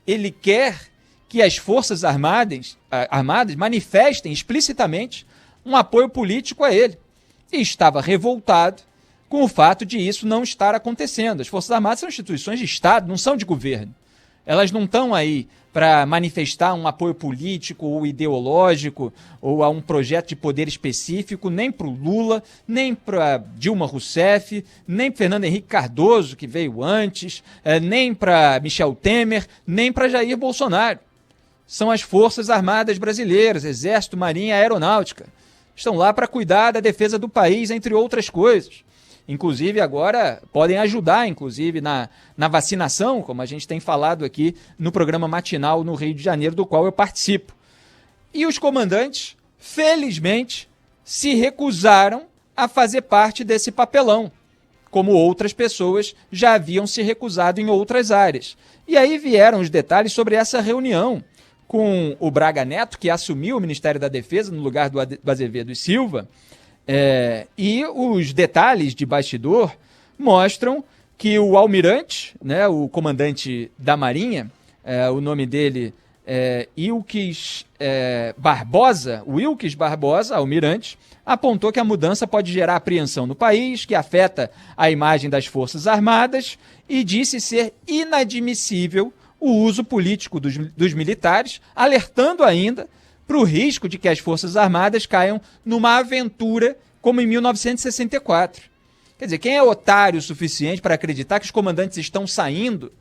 ele quer que as Forças Armadas manifestem explicitamente um apoio político a ele. E estava revoltado com o fato de isso não estar acontecendo. As Forças Armadas são instituições de Estado, não são de governo. Elas não estão aí para manifestar um apoio político ou ideológico ou a um projeto de poder específico, nem para o Lula, nem para Dilma Rousseff, nem para Fernando Henrique Cardoso, que veio antes, nem para Michel Temer, nem para Jair Bolsonaro. São as Forças Armadas Brasileiras, Exército, Marinha, Aeronáutica. Estão lá para cuidar da defesa do país, entre outras coisas. Inclusive, agora podem ajudar, inclusive, na vacinação, como a gente tem falado aqui no programa matinal no Rio de Janeiro, do qual eu participo. E os comandantes, felizmente, se recusaram a fazer parte desse papelão, como outras pessoas já haviam se recusado em outras áreas. E aí vieram os detalhes sobre essa reunião com o Braga Neto, que assumiu o Ministério da Defesa no lugar do Azevedo e Silva. E os detalhes de bastidor mostram que o almirante, né, o comandante da Marinha, o nome dele é Wilkes Barbosa, almirante, apontou que a mudança pode gerar apreensão no país, que afeta a imagem das Forças Armadas, e disse ser inadmissível o uso político dos militares, alertando ainda para o risco de que as Forças Armadas caiam numa aventura como em 1964. Quer dizer, quem é otário o suficiente para acreditar que os comandantes estão saindo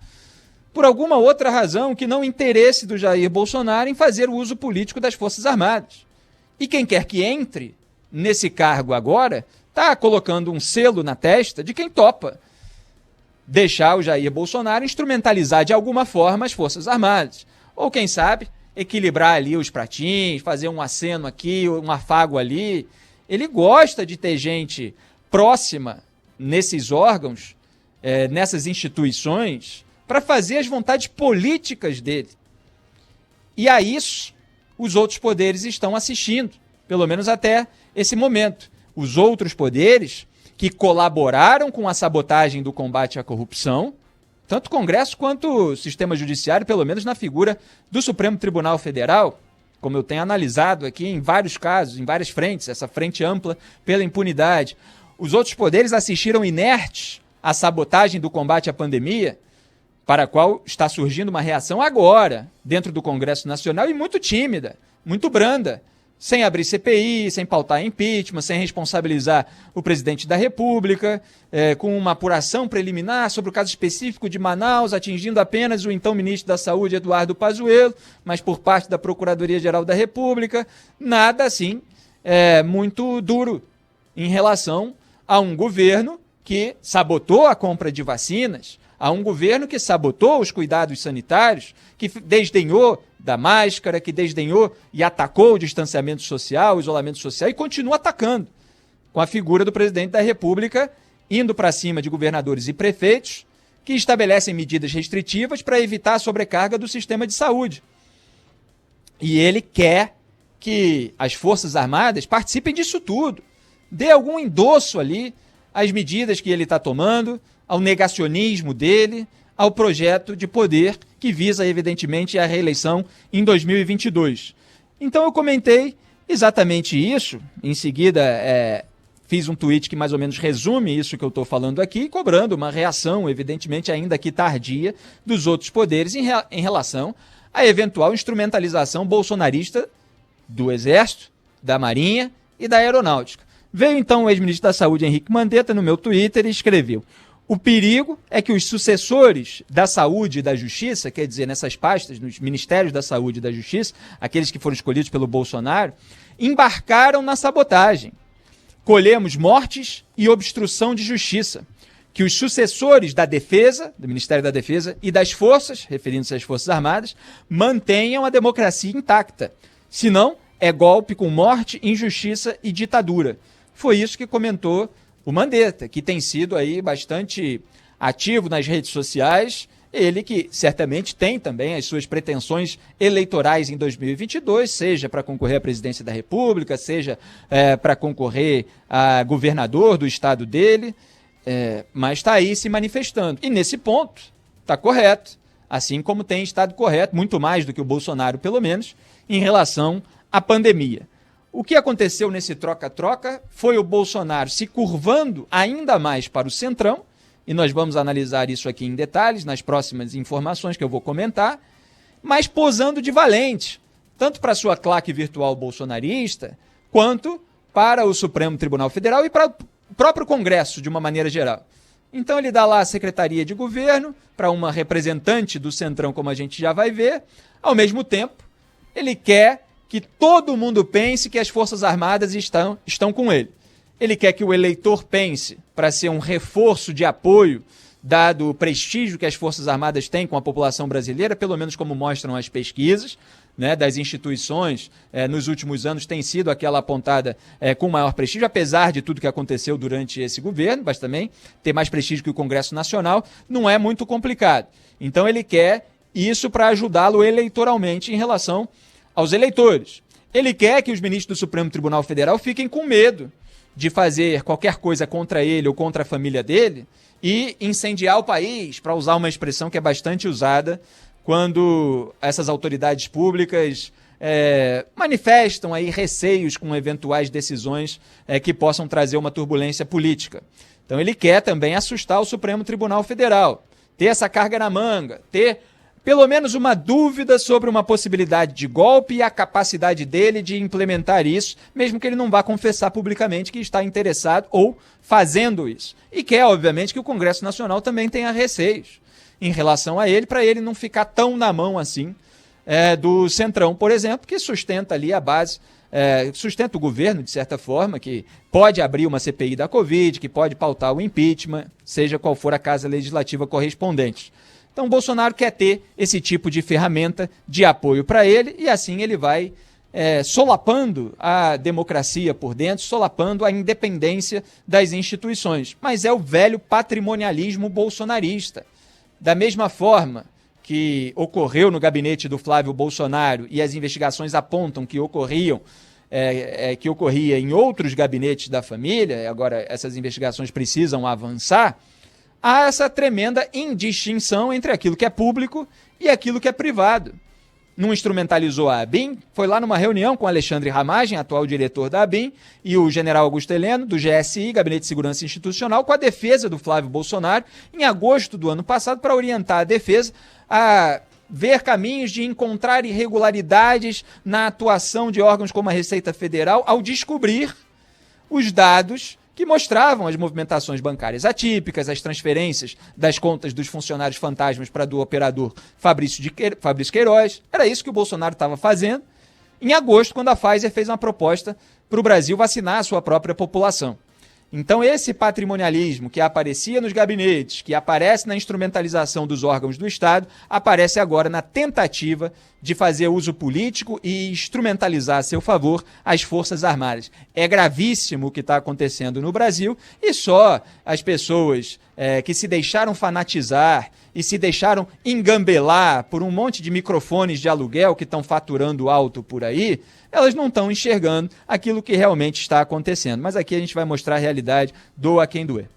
por alguma outra razão que não o interesse do Jair Bolsonaro em fazer o uso político das Forças Armadas? E quem quer que entre nesse cargo agora está colocando um selo na testa de quem topa deixar o Jair Bolsonaro instrumentalizar de alguma forma as Forças Armadas. Ou, quem sabe, equilibrar ali os pratinhos, fazer um aceno aqui, um afago ali. Ele gosta de ter gente próxima nesses órgãos, nessas instituições, para fazer as vontades políticas dele. E a isso os outros poderes estão assistindo, pelo menos até esse momento. Os outros poderes que colaboraram com a sabotagem do combate à corrupção, tanto o Congresso quanto o sistema judiciário, pelo menos na figura do Supremo Tribunal Federal, como eu tenho analisado aqui em vários casos, em várias frentes, essa frente ampla pela impunidade. Os outros poderes assistiram inertes à sabotagem do combate à pandemia, para a qual está surgindo uma reação agora, dentro do Congresso Nacional, e muito tímida, muito branda, sem abrir CPI, sem pautar impeachment, sem responsabilizar o presidente da República, com uma apuração preliminar sobre o caso específico de Manaus, atingindo apenas o então ministro da Saúde, Eduardo Pazuello, mas por parte da Procuradoria-Geral da República, nada assim muito duro em relação a um governo que sabotou a compra de vacinas, a um governo que sabotou os cuidados sanitários, que desdenhou da máscara, que desdenhou e atacou o distanciamento social, o isolamento social, e continua atacando, com a figura do presidente da República indo para cima de governadores e prefeitos que estabelecem medidas restritivas para evitar a sobrecarga do sistema de saúde. E ele quer que as Forças Armadas participem disso tudo, dê algum endosso ali às medidas que ele está tomando, ao negacionismo dele, ao projeto de poder que visa, evidentemente, a reeleição em 2022. Então eu comentei exatamente isso, em seguida fiz um tweet que mais ou menos resume isso que eu estou falando aqui, cobrando uma reação, evidentemente, ainda que tardia, dos outros poderes em relação à eventual instrumentalização bolsonarista do Exército, da Marinha e da Aeronáutica. Veio então o ex-ministro da Saúde, Henrique Mandetta, no meu Twitter e escreveu: o perigo é que os sucessores da Saúde e da Justiça, quer dizer, nessas pastas, nos Ministérios da Saúde e da Justiça, aqueles que foram escolhidos pelo Bolsonaro, embarcaram na sabotagem. Colhemos mortes e obstrução de justiça. Que os sucessores da Defesa, do Ministério da Defesa e das Forças, referindo-se às Forças Armadas, mantenham a democracia intacta. Senão, é golpe com morte, injustiça e ditadura. Foi isso que comentou o Mandetta, que tem sido aí bastante ativo nas redes sociais, ele que certamente tem também as suas pretensões eleitorais em 2022, seja para concorrer à presidência da República, seja para concorrer a governador do estado dele, mas está aí se manifestando. E nesse ponto, está correto, assim como tem estado correto, muito mais do que o Bolsonaro, pelo menos, em relação à pandemia. O que aconteceu nesse troca-troca foi o Bolsonaro se curvando ainda mais para o centrão, e nós vamos analisar isso aqui em detalhes nas próximas informações que eu vou comentar, mas posando de valente, tanto para a sua claque virtual bolsonarista, quanto para o Supremo Tribunal Federal e para o próprio Congresso, de uma maneira geral. Então ele dá lá a Secretaria de Governo para uma representante do Centrão, como a gente já vai ver. Ao mesmo tempo, ele quer que todo mundo pense que as Forças Armadas estão com ele. Ele quer que o eleitor pense, para ser um reforço de apoio, dado o prestígio que as Forças Armadas têm com a população brasileira, pelo menos como mostram as pesquisas, né, das instituições, nos últimos anos tem sido aquela apontada com maior prestígio, apesar de tudo que aconteceu durante esse governo, mas também ter mais prestígio que o Congresso Nacional, não é muito complicado. Então ele quer isso para ajudá-lo eleitoralmente em relação aos eleitores. Ele quer que os ministros do Supremo Tribunal Federal fiquem com medo de fazer qualquer coisa contra ele ou contra a família dele e incendiar o país, para usar uma expressão que é bastante usada quando essas autoridades públicas manifestam aí receios com eventuais decisões que possam trazer uma turbulência política. Então ele quer também assustar o Supremo Tribunal Federal, ter essa carga na manga, ter pelo menos uma dúvida sobre uma possibilidade de golpe e a capacidade dele de implementar isso, mesmo que ele não vá confessar publicamente que está interessado ou fazendo isso. E quer, obviamente, que o Congresso Nacional também tenha receios em relação a ele, para ele não ficar tão na mão assim do Centrão, por exemplo, que sustenta ali a base, sustenta o governo, de certa forma, que pode abrir uma CPI da Covid, que pode pautar o impeachment, seja qual for a casa legislativa correspondente. Então, o Bolsonaro quer ter esse tipo de ferramenta de apoio para ele e assim ele vai solapando a democracia por dentro, solapando a independência das instituições. Mas é o velho patrimonialismo bolsonarista. Da mesma forma que ocorreu no gabinete do Flávio Bolsonaro e as investigações apontam que ocorria em outros gabinetes da família, agora essas investigações precisam avançar, há essa tremenda indistinção entre aquilo que é público e aquilo que é privado. Não instrumentalizou a ABIN, foi lá numa reunião com Alexandre Ramagem, atual diretor da ABIN, e o general Augusto Heleno, do GSI, Gabinete de Segurança Institucional, com a defesa do Flávio Bolsonaro, em agosto do ano passado, para orientar a defesa a ver caminhos de encontrar irregularidades na atuação de órgãos como a Receita Federal, ao descobrir os dados que mostravam as movimentações bancárias atípicas, as transferências das contas dos funcionários fantasmas para do operador Fabrício Queiroz. Era isso que o Bolsonaro estava fazendo em agosto, quando a Pfizer fez uma proposta para o Brasil vacinar a sua própria população. Então esse patrimonialismo que aparecia nos gabinetes, que aparece na instrumentalização dos órgãos do Estado, aparece agora na tentativa de fazer uso político e instrumentalizar a seu favor as Forças Armadas. É gravíssimo o que está acontecendo no Brasil e só as pessoas que se deixaram fanatizar e se deixaram engambelar por um monte de microfones de aluguel que estão faturando alto por aí, elas não estão enxergando aquilo que realmente está acontecendo. Mas aqui a gente vai mostrar a realidade, doa quem doer.